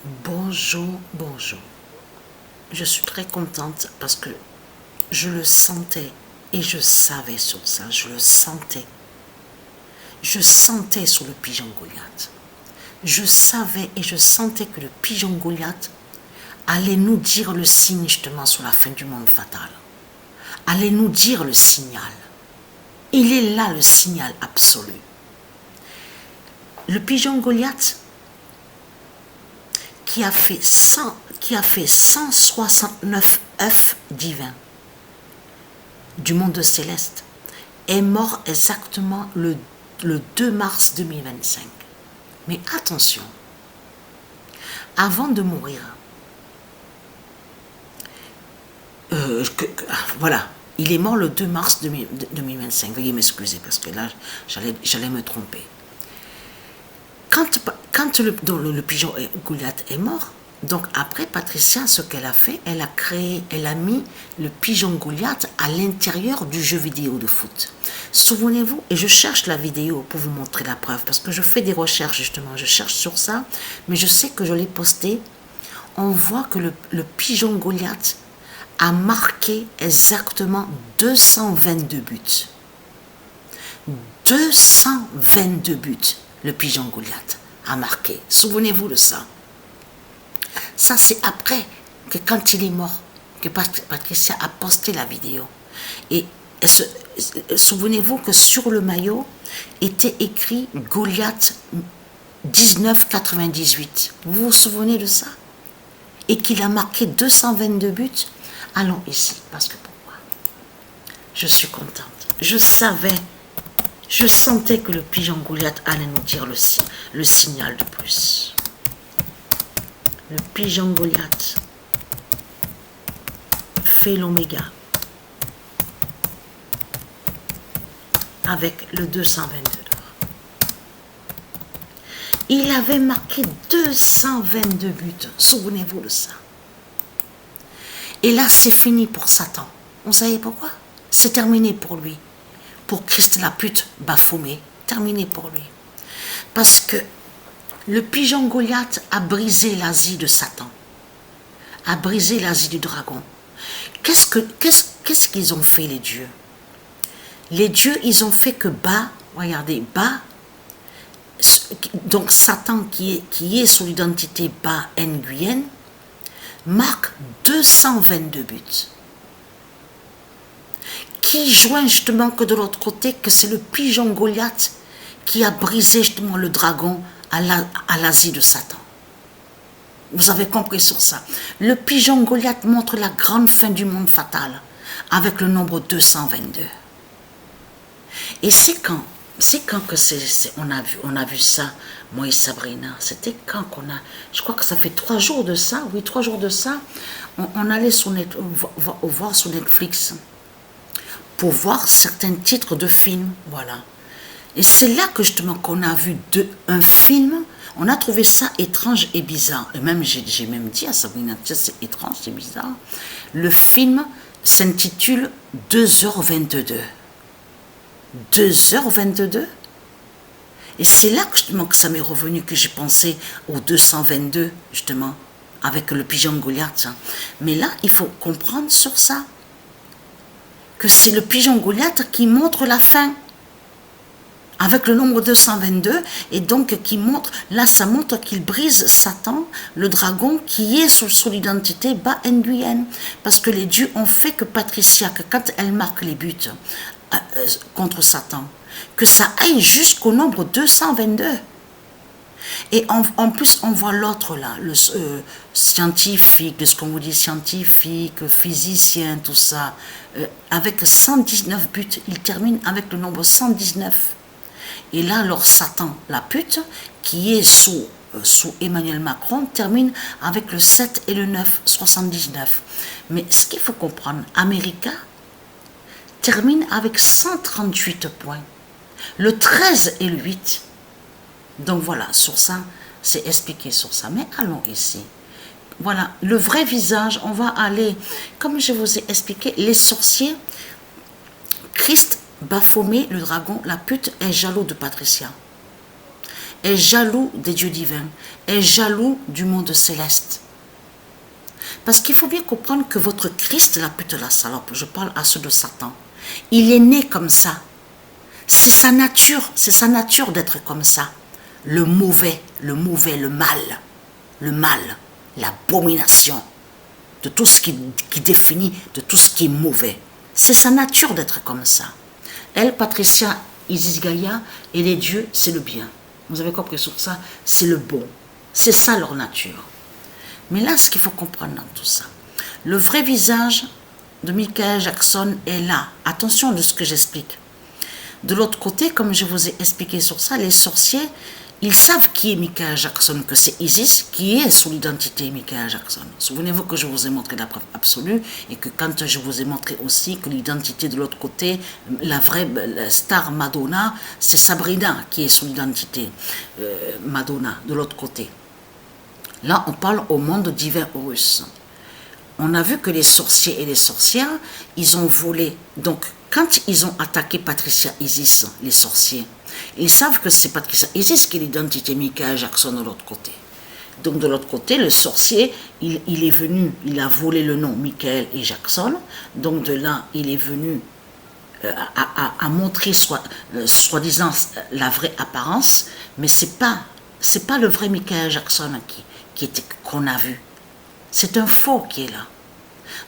Bonjour, bonjour. Je suis très contente parce que je le sentais et je savais sur ça, je le sentais. Je sentais sur le pigeon Goliath. Je savais et je sentais que le pigeon Goliath allait nous dire le signe justement sur la fin du monde fatal. Allait nous dire le signal. Il est là le signal absolu. Le pigeon Goliath qui a fait 169 œufs divins du monde céleste est mort exactement le 2 mars 2025. Mais attention, avant de mourir, voilà, il est mort le 2 mars 2025. Veuillez m'excuser parce que là, j'allais me tromper. Quand le pigeon Goliath est mort, donc après Patricia, ce qu'elle a fait, elle a mis le pigeon Goliath à l'intérieur du jeu vidéo de foot. Souvenez-vous, et je cherche la vidéo pour vous montrer la preuve, parce que je fais des recherches justement, je cherche sur ça, mais je sais que je l'ai posté. On voit que le pigeon Goliath a marqué exactement 222 buts. 222 buts. Le pigeon Goliath a marqué. Souvenez-vous de ça. Ça, c'est après que quand il est mort, que Patricia a posté la vidéo. Et souvenez-vous que sur le maillot était écrit Goliath 1998. Vous vous souvenez de ça? Et qu'il a marqué 222 buts. Allons ici, parce que pourquoi? Je suis contente. Je savais. Je sentais que le pigeon Goliath allait nous dire le signal de plus. Le pigeon Goliath fait l'oméga avec le 222 d'or. Il avait marqué 222 buts. Souvenez-vous de ça. Et là, c'est fini pour Satan. Vous savez pourquoi? C'est terminé pour lui. Pour Christ la pute Baphomet, terminé pour lui. Parce que le pigeon Goliath a brisé l'Asie de Satan, a brisé l'Asie du dragon. Qu'est-ce qu'ils ont fait les dieux? Les dieux, ils ont fait que regardez, donc Satan qui est sous l'identité Ba Nguyen, marque 222 buts. Qui joint justement que de l'autre côté, que c'est le pigeon Goliath qui a brisé justement le dragon à l'Asie de Satan. Vous avez compris sur ça. Le pigeon Goliath montre la grande fin du monde fatal avec le nombre 222. Et c'est quand que on a vu ça, moi et Sabrina. C'était quand qu'on a, je crois que ça fait 3 jours de ça, oui, 3 jours de ça, on allait voir sur Netflix pour voir certains titres de films, voilà. Et c'est là que justement qu'on a vu un film, on a trouvé ça étrange et bizarre. Et même, j'ai même dit à Sabrina, c'est étrange, c'est bizarre. Le film s'intitule 2h22. 2h22. Et c'est là que, justement, que ça m'est revenu, que j'ai pensé au 222, justement, avec le pigeon Goliath. Mais là, il faut comprendre sur ça, que c'est le pigeon Goliath qui montre la fin, avec le nombre 222, et donc qui montre, là ça montre qu'il brise Satan, le dragon qui est sous l'identité Ba Nguyen, parce que les dieux ont fait que Patricia, que quand elle marque les buts contre Satan, que ça aille jusqu'au nombre 222. Et en plus, on voit l'autre là, le scientifique, de ce qu'on vous dit, scientifique, physicien, tout ça, avec 119 buts. Il termine avec le nombre 119. Et là, alors Satan, la pute, qui est sous Emmanuel Macron, termine avec le 7 et le 9, 79. Mais ce qu'il faut comprendre, America termine avec 138 points. Le 13 et le 8. Donc voilà, sur ça, c'est expliqué sur ça. Mais allons ici. Voilà, le vrai visage, on va aller, comme je vous ai expliqué, les sorciers, Christ, Baphomet, le dragon, la pute, est jaloux de Patricia. est jaloux des dieux divins, est jaloux du monde céleste. Parce qu'il faut bien comprendre que votre Christ, la pute la salope, je parle à ceux de Satan, il est né comme ça. C'est sa nature d'être comme ça. Le mauvais, le mal, l'abomination, de tout ce qui définit, de tout ce qui est mauvais. C'est sa nature d'être comme ça. Elle, Patricia, Isis Gaïa, et les dieux, c'est le bien. Vous avez compris sur ça? C'est le bon. C'est ça leur nature. Mais là, ce qu'il faut comprendre dans tout ça, le vrai visage de Michael Jackson est là. Attention de ce que j'explique. De l'autre côté, comme je vous ai expliqué sur ça, les sorciers, ils savent qui est Michael Jackson, que c'est Isis qui est sous l'identité Michael Jackson. Souvenez-vous que je vous ai montré la preuve absolue et que quand je vous ai montré aussi que l'identité de l'autre côté, la vraie star Madonna, c'est Sabrina qui est sous l'identité Madonna de l'autre côté. Là, on parle au monde divin russe. On a vu que les sorciers et les sorcières, ils ont volé. Donc, quand ils ont attaqué Patricia Isis, les sorciers, ils savent que c'est Patricia Isis qui est l'identité Michael Jackson de l'autre côté. Donc, de l'autre côté, le sorcier, il est venu, il a volé le nom Michael et Jackson. Donc, de là, il est venu à montrer soi-disant la vraie apparence, mais c'est pas le vrai Michael Jackson qu'on a vu. C'est un faux qui est là.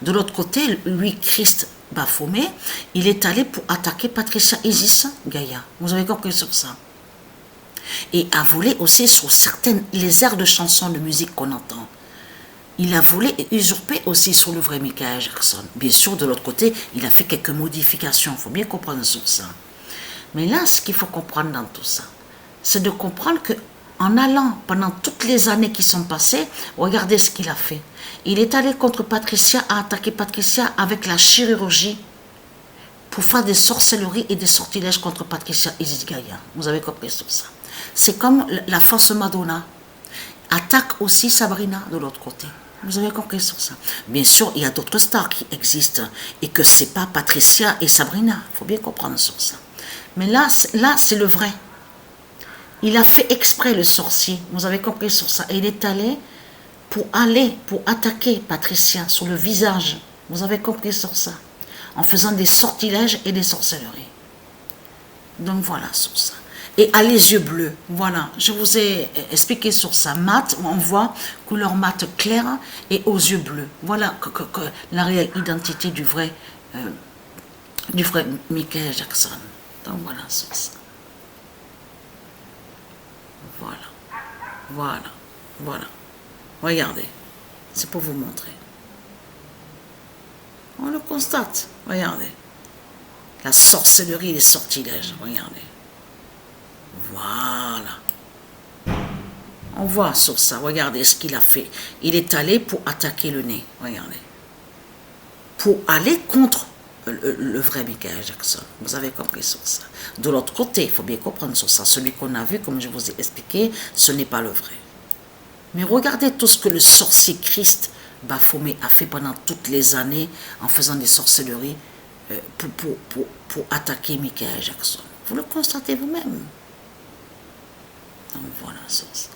De l'autre côté, lui, Christ Baphomet, il est allé pour attaquer Patricia Isis Gaïa. Vous avez compris sur ça. Et a volé aussi sur les airs de chansons de musique qu'on entend. Il a volé et usurpé aussi sur le vrai Michael Jackson. Bien sûr, de l'autre côté, il a fait quelques modifications. Il faut bien comprendre sur ça. Mais là, ce qu'il faut comprendre dans tout ça, c'est de comprendre que en allant pendant toutes les années qui sont passées, regardez ce qu'il a fait. Il est allé contre Patricia, a attaqué Patricia avec la chirurgie pour faire des sorcelleries et des sortilèges contre Patricia Isis Gaïa. Vous avez compris sur ça. C'est comme la fausse Madonna. Attaque aussi Sabrina de l'autre côté. Vous avez compris sur ça. Bien sûr, il y a d'autres stars qui existent et que ce n'est pas Patricia et Sabrina. Il faut bien comprendre sur ça. Mais là c'est le vrai. Il a fait exprès le sorcier, vous avez compris sur ça. Et il est allé pour attaquer Patricia sur le visage. Vous avez compris sur ça. En faisant des sortilèges et des sorcelleries. Donc voilà sur ça. Et à les yeux bleus, voilà. Je vous ai expliqué sur ça. Mat, on voit couleur mat claire et aux yeux bleus. Voilà que la réelle identité du vrai Michael Jackson. Donc voilà sur ça. Voilà. Regardez, c'est pour vous montrer. On le constate, regardez. La sorcellerie et les sortilèges, regardez. Voilà. On voit sur ça, regardez ce qu'il a fait. Il est allé pour attaquer le nez, regardez. Pour aller contre le vrai Michael Jackson. Vous avez compris sur ça. De l'autre côté, il faut bien comprendre sur ça. Celui qu'on a vu, comme je vous ai expliqué, ce n'est pas le vrai. Mais regardez tout ce que le sorcier Christ Baphomet a fait pendant toutes les années en faisant des sorcelleries pour attaquer Michael Jackson. Vous le constatez vous-même. Donc voilà sur ça.